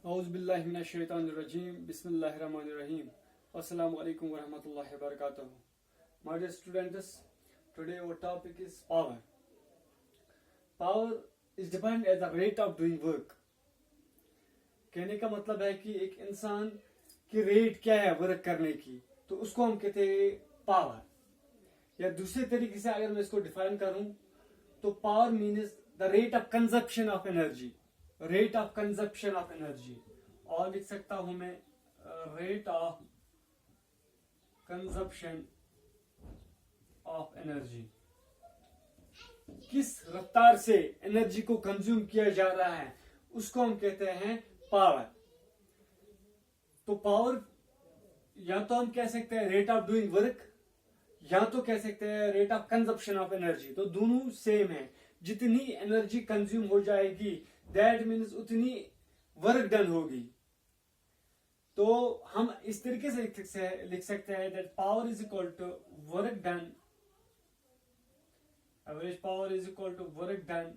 औज़ुबिल्लाहिमिनश्शैतानिर्रजीम बिस्मिल्लाहिर्रहमानिर्रहीम अस्सलामु अलैकुम वरहमतुल्लाहि वबरकातुहू. My dear students, today our topic is power. Power is defined as the rate of doing work. कहने का मतलब है कि एक इंसान की रेट क्या है वर्क करने की, तो उसको हम कहते हैं पावर. या दूसरे तरीके से अगर मैं इसको डिफाइन करूं तो power means the rate of consumption of energy. Rate of consumption of energy, और लिख सकता हूं मैं rate of consumption of energy. किस रफ्तार से एनर्जी को कंज्यूम किया जा रहा है उसको हम कहते हैं पावर. तो पावर या तो हम कह सकते हैं रेट ऑफ डूइंग वर्क, या तो कह सकते हैं rate of consumption of energy. तो दोनों सेम है. जितनी एनर्जी कंज्यूम हो जाएगी दैट मीन्स उतनी वर्क डन होगी. तो हम इस तरीके से लिख सकते हैं that power is equal to work done, average power is equal to work done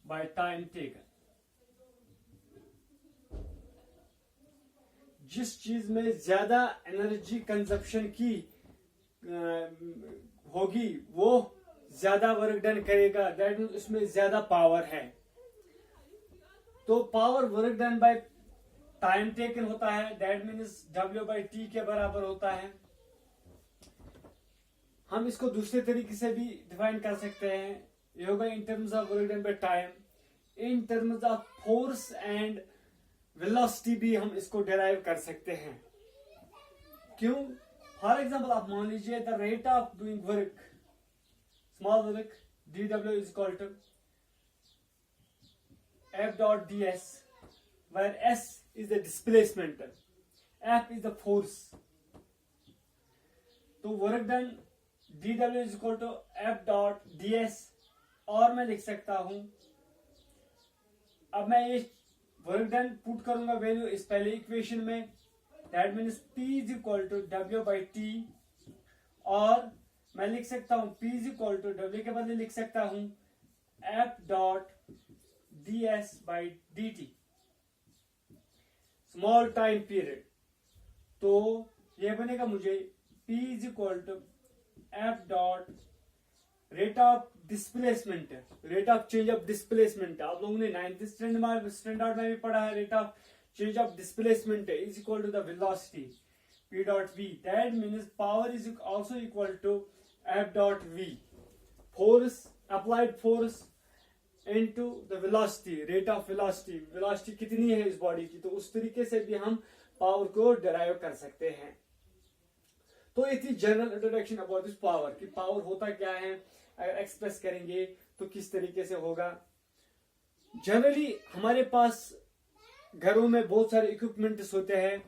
by time taken. जिस चीज में ज्यादा एनर्जी कंजप्शन की होगी वो ज्यादा वर्क डन करेगा, दैट मीन्स उसमें ज्यादा पावर है. तो power work done by time taken होता है, दैट मीन्स W/T के बराबर होता है. हम इसको दूसरे तरीके से भी डिफाइन कर सकते हैं. ये होगा इन terms of work done by time. In terms of force and velocity भी हम इसको डिराइव कर सकते हैं. क्यों? फॉर एग्जाम्पल आप मान लीजिए the rate of doing work, small work, dW is equal to F.ds, where S is the displacement, F is the force. तो work done dW is equal to F.ds, और मैं लिख सकता हूं, अब मैं ये वर्क डन पुट करूंगा वैल्यू इस पहले इक्वेशन में, that means P is equal to W/T, और मैं लिख सकता हूं P is equal to W के बदले लिख सकता हूं F.ds/dt, स्मॉल टाइम पीरियड. तो ये बनेगा मुझे P is equal to F. Rate of displacement, rate of change of displacement आप लोगों ने 9th स्टैंडर्ड में भी पढ़ा है. Rate of change of displacement is equal to the velocity P.V. That means power is also equal to F.V. Force, applied force into the velocity, rate of velocity. Velocity कितनी है इस body की, तो उस तरीके से भी हम पावर को डिराइव कर सकते हैं. तो ये थी general introduction about this power, कि पावर होता क्या है, अगर एक्सप्रेस करेंगे तो किस तरीके से होगा. जनरली हमारे पास घरों में बहुत सारे इक्विपमेंट्स होते हैं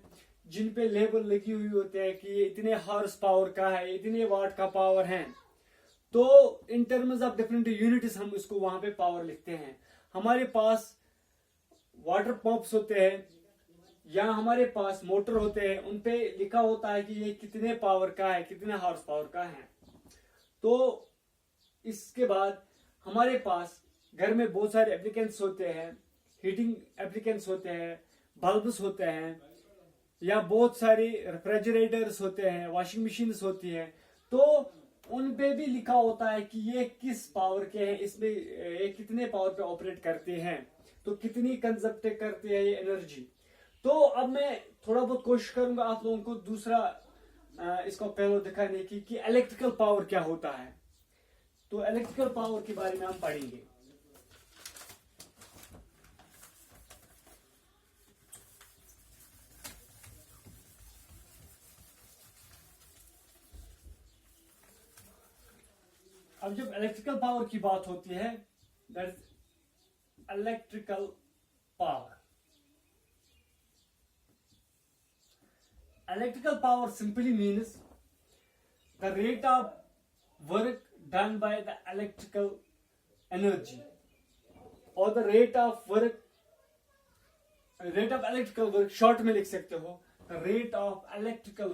जिन पे लेबल लगी हुई होते हैं कि ये इतने हॉर्स पावर का है, इतने वाट का पावर है. तो in terms of different units हम इसको वहां पे पावर लिखते हैं. हमारे पास वाटर पंप्स होते हैं या हमारे पास मोटर होते हैं, उन पे लिखा होता है कि ये कितने पावर का है, कितने हॉर्स पावर का है. तो इसके बाद हमारे पास घर में बहुत सारे एप्लीकेंट्स होते हैं, हीटिंग एप्लीकेंट्स होते हैं, बल्ब्स होते हैं, या बहुत सारी रेफ्रिजरेटर्स होते हैं, वॉशिंग मशीन्स होती हैं. तो उन पे भी लिखा होता है कि ये किस पावर के हैं, इसमें ये कितने पावर पे ऑपरेट करते हैं, तो कितनी कंजप्ट करते हैं ये एनर्जी. तो अब मैं थोड़ा बहुत कोशिश करूंगा आप लोगों को दूसरा इसको पहले दिखाने की कि इलेक्ट्रिकल पावर क्या होता है. तो इलेक्ट्रिकल पावर के बारे में हम पढ़ेंगे. अब जब इलेक्ट्रिकल पावर की बात होती है, that is electrical power. Electrical power simply means the rate of work done by the electrical energy, or the rate of electrical work, short में लिख सकते हो, the rate of electrical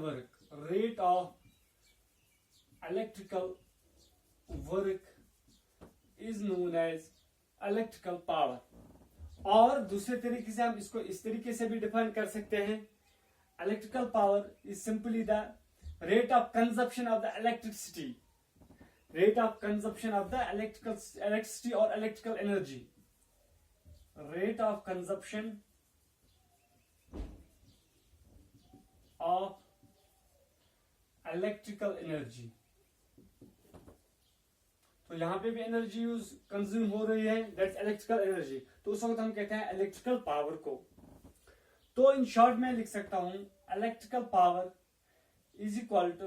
work is known as electrical power. और दूसरे तरीके से हम इसको इस तरीके से भी डिफाइन कर सकते हैं, electrical power is simply the rate of consumption of the electricity, rate of consumption of the electricity or electrical energy, rate of consumption of electrical energy. तो यहां पे भी एनर्जी यूज कंज्यूम हो रही है, दैट्स इलेक्ट्रिकल एनर्जी. तो उस वक्त हम कहते हैं इलेक्ट्रिकल पावर को. तो इन शॉर्ट में लिख सकता हूं electrical power is equal to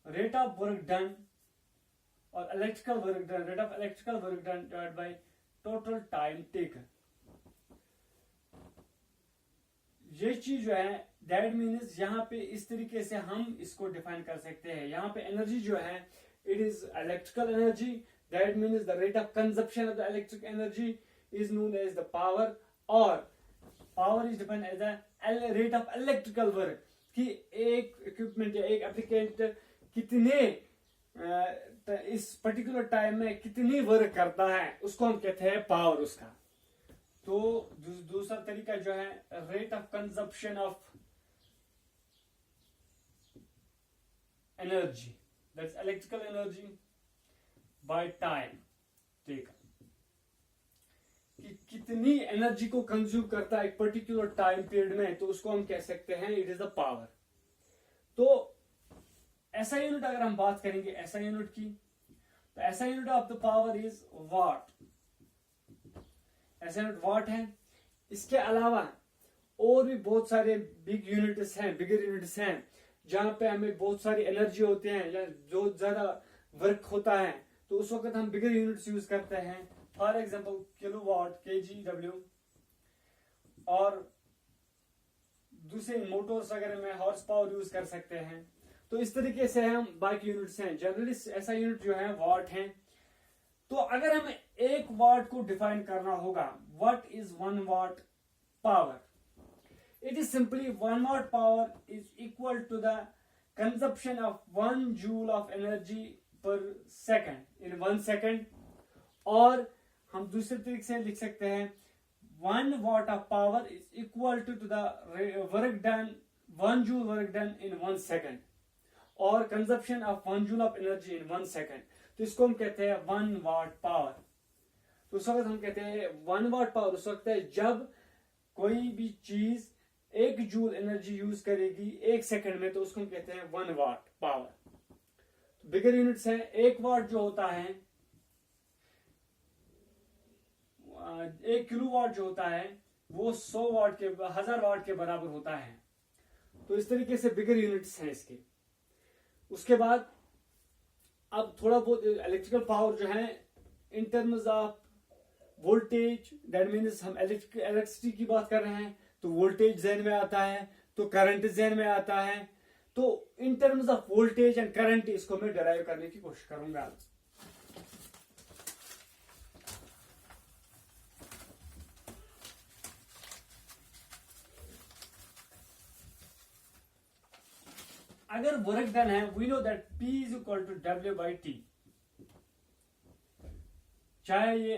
rate of work done or electrical work done, rate of electrical work done divided by total time taken. ये चीज जो है दैट मीन्स यहाँ पे इस तरीके से हम इसको डिफाइन कर सकते हैं. यहाँ पे एनर्जी जो है it is electrical energy, that means the rate of consumption of the electric energy is known as the power, और power is defined as the rate of electrical work, कि एक इक्विपमेंट या एक एप्लीकेंट कितने इस particular time में कितनी work करता है उसको हम कहते हैं पावर उसका. तो दूसरा तरीका जो है rate of consumption of energy, that's electrical energy by time taken, कि कितनी एनर्जी को कंज्यूम करता है एक पर्टिकुलर टाइम पीरियड में, तो उसको हम कह सकते हैं इट इज द पावर. तो ऐसा यूनिट अगर हम बात करेंगे ऐसा यूनिट की, तो ऐसा unit of the power is what. ऐसा यूनिट वाट है. इसके अलावा और भी बहुत सारे बिग यूनिट्स हैं, बिगर यूनिट्स हैं, जहां पे हमें बहुत सारी एनर्जी होती है या जो ज्यादा वर्क होता है, तो उस वक्त हम बिगर यूनिट्स यूज करते हैं. फॉर एग्जाम्पल किलोवाट, kgW, और दूसरे मोटर्स वगैरह में हॉर्स पावर यूज कर सकते हैं. तो इस तरीके से हम बाकी यूनिट्स हैं. जनरली ऐसा यूनिट जो है वाट है. तो अगर हमें एक वाट को डिफाइन करना होगा, what is 1 watt power, it is simply 1 watt power is equal to the consumption of 1 joule of energy per second in 1 second. और हम दूसरे तरीके से लिख सकते हैं 1 watt of power is equal to the work done, 1 joule work done in 1 second, और consumption of 1 joule of energy in 1 second. तो इसको हम कहते हैं 1 watt power. तो उस वक्त हम कहते हैं 1 watt power उस वक्त है जब कोई भी चीज 1 जूल एनर्जी यूज करेगी 1 सेकंड में, तो उसको हम कहते हैं 1 watt power. बिगर यूनिट्स है. 1 वाट जो होता है, 1 किलोवाट जो होता है वो 100 वाट के 1000 वाट के बराबर होता है. तो इस तरीके से बिगर यूनिट्स हैं इसके. उसके बाद अब थोड़ा बहुत इलेक्ट्रिकल पावर जो है इन terms of voltage, that means हम इलेक्ट्रिसिटी की बात कर रहे हैं तो वोल्टेज जहन में आता है, तो करंट जहन में आता है. तो in terms of voltage and current इसको मैं डिराइव करने की कोशिश करूंगा. अगर वर्क डन है, we know that P is equal to W/T. चाहे ये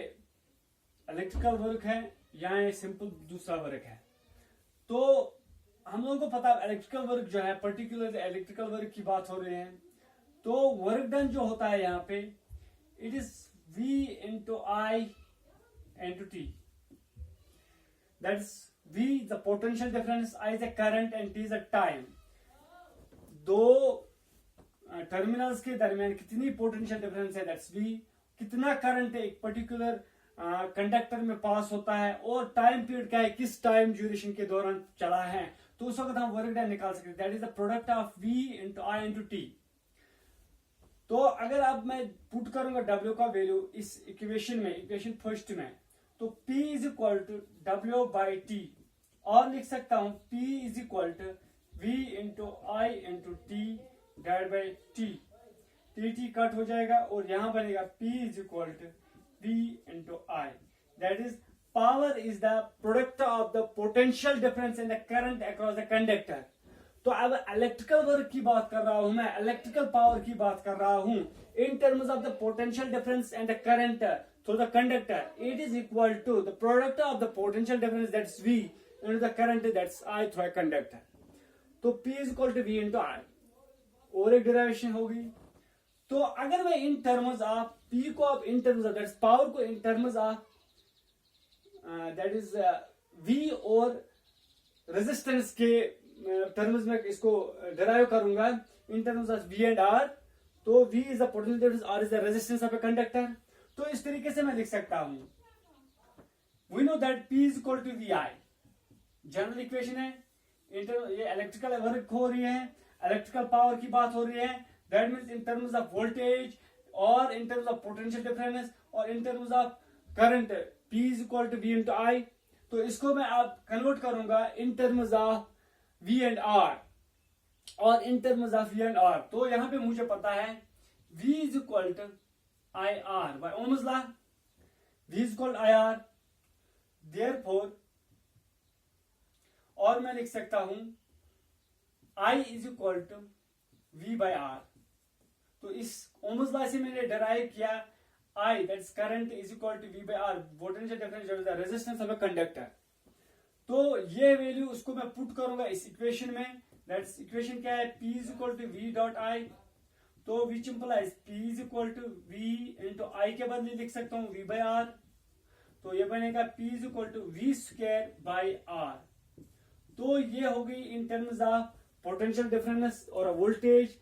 इलेक्ट्रिकल वर्क है या ये सिंपल दूसरा वर्क है, तो हम लोगों को पता है इलेक्ट्रिकल वर्क जो है, पर्टिकुलर इलेक्ट्रिकल वर्क की बात हो रही है, तो वर्क डन जो होता है यहाँ पे it is V into I into T. That's V the potential difference, I is the current and T is the time. दो टर्मिनल्स के दरमियान कितनी पोटेंशियल डिफरेंस है, दैट्स V. कितना करंट एक पर्टिकुलर कंडक्टर में पास होता है और टाइम पीरियड क्या है, किस टाइम ड्यूरेशन के दौरान चला है, तो उस वक्त हम वर्क डन निकाल सकते हैं. That is the product of V into I into T. तो अगर अब मैं पुट करूंगा W का वैल्यू इस इक्वेशन में, इक्वेशन फर्स्ट में, तो P is equal to W/T, और लिख सकता हूं P is equal to V into I into T divide by T. T cut हो जाएगा और यहां बनेगा P is equal to V into I. That is, power is the product of the potential difference in the current across the conductor. तो अब electrical work की बात कर रहा हूं मैं, इलेक्ट्रिकल पावर की बात कर रहा हूं in terms of the potential difference and the current through the conductor, it is equal to the product of the potential difference that's V into the current that's I through a conductor. तो P is equal to V into I। और एक derivation होगी। तो अगर मैं इन terms of P को अब in terms of that's power को in terms of that is V और रेजिस्टेंस के टर्म्स में इसको डिराइव करूंगा in terms of V and R, तो V is the potential difference, R is the resistance of a conductor. तो इस तरीके से मैं लिख सकता हूं, we know that P is equal to VI, general equation है। ये इलेक्ट्रिकल वर्क हो रही है, इलेक्ट्रिकल पावर की बात हो रही है, that means in terms of voltage और in terms of potential difference और in terms of current, P is equal to V into I। तो इसको मैं आप कन्वर्ट करूंगा in terms of V and R और in terms of V and R। तो यहां पे मुझे पता है V is equal to IR by Ohm's law, V is equal to IR, therefore और मैं लिख सकता हूं I is equal to V by R। तो इस ओम्स लॉ से मैंने डिराइव किया I that's current is equal to V by R, potential difference जो है रेजिस्टेंस ऑफ अ कंडक्टर। तो ये वैल्यू उसको मैं पुट करूंगा इस इक्वेशन में, दैट्स इक्वेशन क्या है, P is equal to V dot I। तो which implies P is equal to V into I के बदले लिख सकता हूं V बाय R। तो ये बनेगा P is equal to V square by R। तो ये हो गई in terms of potential difference और voltage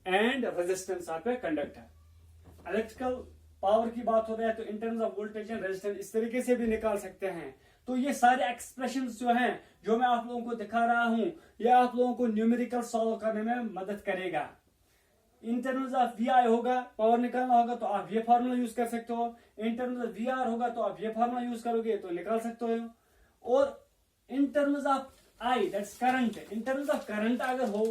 and resistance of a conductor. Electrical power की बात हो रहा है तो in terms of voltage and resistance इस तरीके से भी निकाल सकते हैं। तो ये सारे एक्सप्रेशंस जो हैं जो मैं आप लोगों को दिखा रहा हूं, ये आप लोगों को न्यूमेरिकल सॉल्व करने में मदद करेगा। इन टर्म्स ऑफ VI होगा, पावर निकालना होगा तो आप ये फार्मूला यूज कर सकते हो। इन टर्म्स ऑफ VR होगा तो आप ये फार्मूला यूज करोगे तो निकाल सकते हो। और in terms of I that's current, in terms of current अगर हो,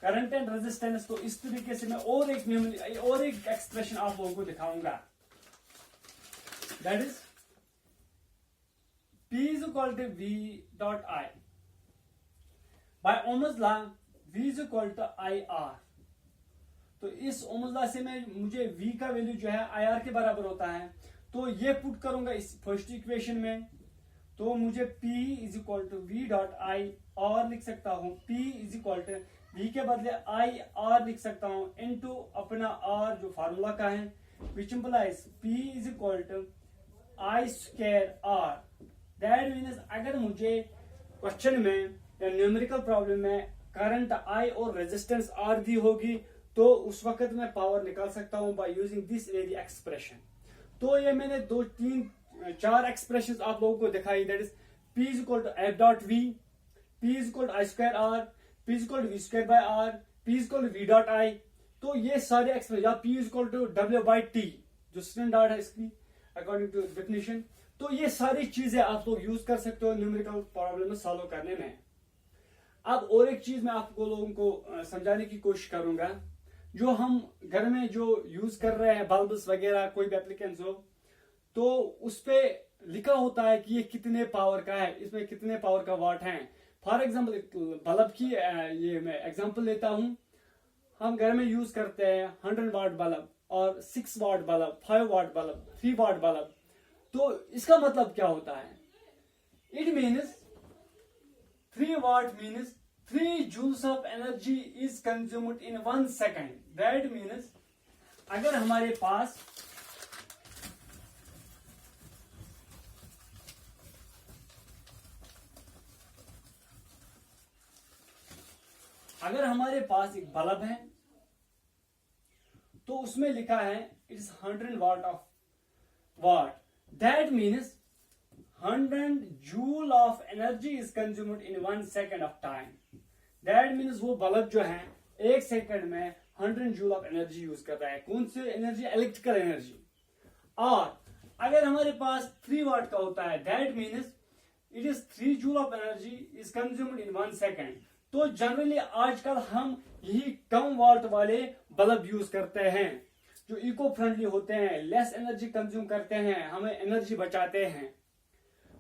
करंट एंड रेजिस्टेंस, तो इस तरीके से मैं और एक एक्सप्रेशन आप लोगों को दिखाऊंगा, that is P is equal to V dot I by Ohm's law, V is equal to IR। तो इस Ohm's law से मुझे V का वैल्यू जो है IR के बराबर होता है। तो ये पुट करूंगा इस फर्स्ट इक्वेशन में, तो मुझे P is equal to V dot I और लिख सकता हूं P is equal to V के बदले IR लिख सकता हूं इनटू अपना R जो फार्मूला का है, which implies P is equal to I square R। That means अगर मुझे क्वेश्चन में या न्यूमेरिकल प्रॉब्लम में करंट I और रेजिस्टेंस R दी होगी तो उस वक्त मैं पावर निकाल सकता हूं by using this very expression. तो ये मैंने 4 एक्सप्रेशन आप लोगों को दिखाई, that is P is equal to F dot V, P is equal to I square R, P is equal to V square by R, P is equal to V dot I। तो ये सारे expression, या P is equal to W by T जो standard है इसकी according to definition. तो ये सारी चीजें आप लोग यूज कर सकते हो न्यूमेरिकल प्रॉब्लम में सॉल्व करने में। अब और एक चीज मैं आपको लोगों को समझाने की कोशिश करूंगा, जो हम घर में जो यूज कर रहे हैं बल्ब्स वगैरह, कोई भी एप्लीकेंस हो तो उस पे लिखा होता है कि ये कितने पावर का है, इसमें कितने पावर का वाट है। फॉर एग्जाम्पल बल्ब की ये मैं एग्जाम्पल लेता हूं, हम घर में यूज करते हैं 100 वाट बल्ब और 6 watt bulb, 5 watt bulb, 3 watt bulb. तो इसका मतलब क्या होता है, it means 3 watt means 3 joules of energy is consumed in 1 second। That means अगर हमारे पास एक बल्ब है तो उसमें लिखा है it's 100 watt, that means 100 joule of energy is consumed in 1 second of time। That means वो बल्ब जो है 1 सेकंड में 100 जूल ऑफ एनर्जी यूज कर रहा है। कौन सी एनर्जी, इलेक्ट्रिकल एनर्जी। और अगर हमारे पास 3 वाट का होता है, that means it is 3 joule of energy is consumed in 1 second. तो जनरली आजकल हम यही कम वाट वाले बल्ब यूज करते हैं जो इको फ्रेंडली होते हैं, लेस एनर्जी कंज्यूम करते हैं, हमें एनर्जी बचाते हैं।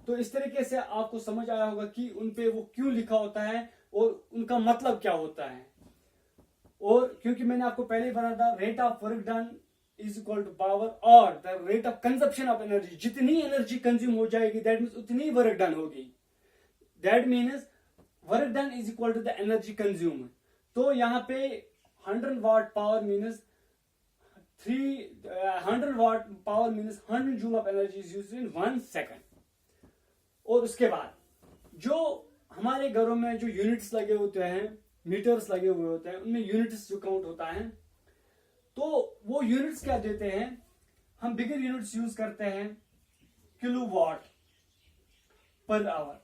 तो इस तरीके से आपको समझ आया होगा कि उनपे वो क्यों लिखा होता है, और उनका मतलब क्या होता है। और क्योंकि मैंने आपको पहले ही बताया था, rate of work done is equal to power और the rate of consumption of energy, जितनी एनर्जी कंज्यूम हो जाएगी दैट मीन्स उतनी वर्क डन होगी। That means work done is equal to the energy consume. तो यहाँ पे 100 watt power means 100 watt power means 100 joule of energy is used in 1 second. और उसके बाद जो हमारे घरों में जो यूनिट्स लगे होते हैं, मीटर्स लगे हुए होते हैं, उनमें यूनिट्स जो काउंट होता है, तो वो यूनिट्स क्या देते हैं, हम बिगर यूनिट्स यूज करते हैं kilowatt per hour.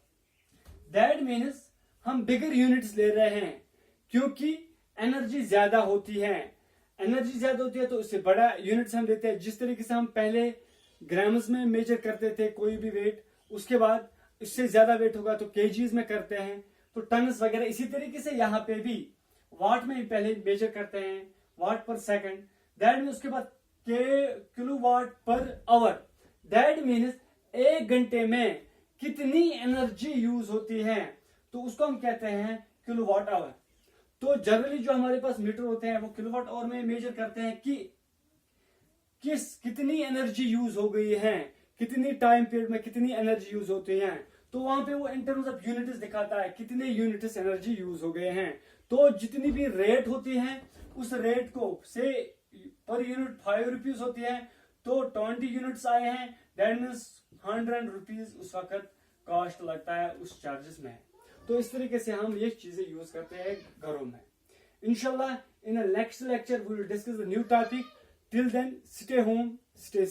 That means हम बिगर यूनिट्स ले रहे हैं क्योंकि एनर्जी ज्यादा होती है। एनर्जी ज्यादा होती है तो उससे बड़ा यूनिट्स हम लेते हैं। जिस तरीके से हम पहले ग्राम्स में मेजर करते थे कोई भी वेट, उसके बाद इससे ज्यादा वेट होगा तो केजीज में करते हैं, तो टन्स वगैरह। इसी तरीके से यहाँ पे भी वाट में पहले मेजर करते हैं, वाट पर सेकंड, दैट मीन उसके बाद kilowatt per hour. That means 1 घंटे में कितनी एनर्जी यूज होती है, तो उसको हम कहते हैं किलोवाट आवर। तो जनरली जो हमारे पास मीटर होते हैं वो किलोवाट आवर में मेजर करते हैं कि कितनी एनर्जी यूज हो गई है, कितनी टाइम पीरियड में कितनी एनर्जी यूज होती है। तो वहां पे वो इन टर्म्स ऑफ यूनिट्स दिखाता है कितने यूनिट्स एनर्जी यूज हो गए हैं। तो जितनी भी रेट होती है उस रेट को से पर यूनिट 5 रुपीज होती है, तो 20 यूनिट्स आए हैं, दैट मीन्स 100 रुपीज उस वक्त कॉस्ट लगता है उस चार्जेस में। तो इस तरीके से हम ये चीजें यूज करते हैं घरों में। इंशाल्लाह in next lecture we will discuss the new topic. Till then stay home, stay